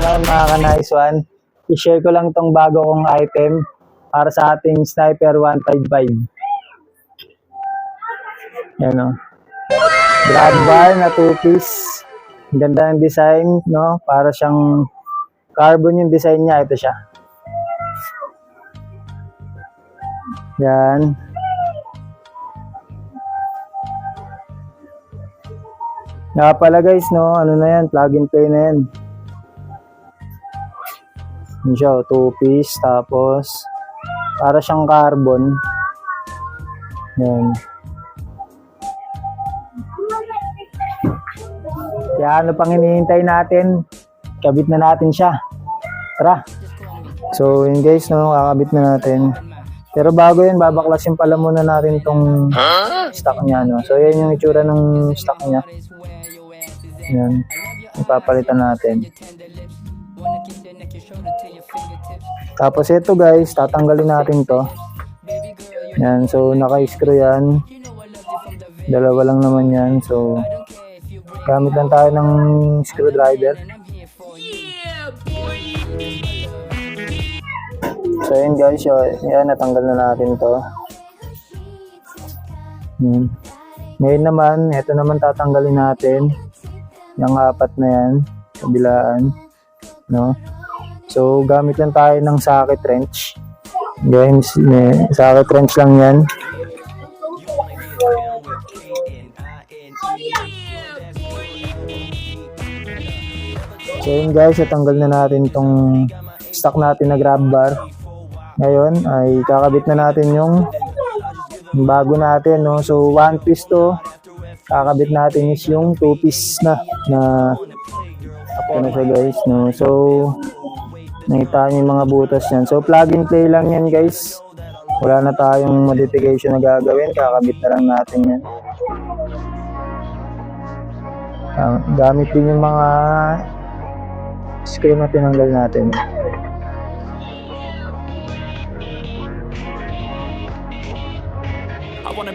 mga ka-nice one. I-share ko lang tong bago kong item para sa ating Sniper 155. Yan o. Grab bar na 2-piece. Ganda ng design, no? Para siyang carbon yung design niya. Ito siya. Yan. Nga pala guys, no? Ano na yan? Plug and play na yan. Yan siya, 2-piece. Tapos, para siyang carbon. Yan. Kaya ano pang hinihintay natin? Kabit na natin siya. Tara. So, yun guys, no? Kakabit na natin. Pero bago yun, babaklasin pala muna natin tong stock niya, no? So, yan yung itsura ng stock niya. Yan. Ipapalitan natin. Tapos ito guys, tatanggalin natin to. Yan. So, naka-screw yan. Dalawa lang naman yan. So, gamit lang tayo ng screwdriver. So, yan guys. Yan, natanggal na natin to. Yan. Ngayon naman, ito naman tatanggalin natin. Yung 4 na yan, kabilaan, no? So, gamit lang tayo ng socket wrench. Guys, socket wrench lang yan. So, yun guys, natanggal na natin tong stock natin na grab bar. Ngayon, ay kakabit na natin yung bago natin, no? So, 1 piece to. Kakabit natin is yung 2-piece na ano siya guys, no? So nakita niyo yung mga butas yan. So plug and play lang yan guys, wala na tayong modification na gagawin, kakabit na lang natin yan. Gamit din yung mga screw na tinanggal natin.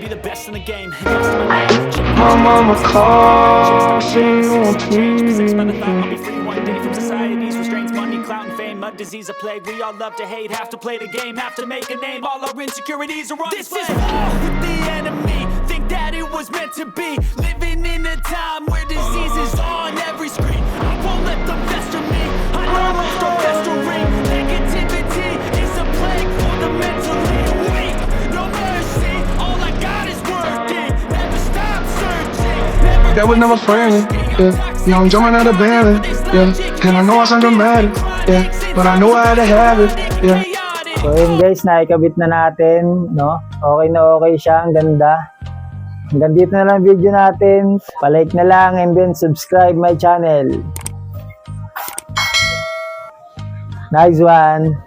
Be the best in the game. My mama calls, she won't please. I'll be free one day from society's restraints, money, clout, and fame, a disease, a plague. We all love to hate, have to play the game, have to make a name. All our insecurities are on display. This is war with the enemy. Think that it was meant to be. Living in a time where disease is on every screen. I won't let them fester me. I know I'll start festering. Negativity is a plague for the mentally weak. No mercy. That was never friendly, yeah. Yeah, I'm jumping out of band, yeah. And I know I sound dramatic, yeah. But I know I had to have it, yeah. So yun guys, naikabit na natin, no? Okay na okay siya, ang ganda. Hanggang dito na lang video natin. Palike na lang and then subscribe my channel. Nice one!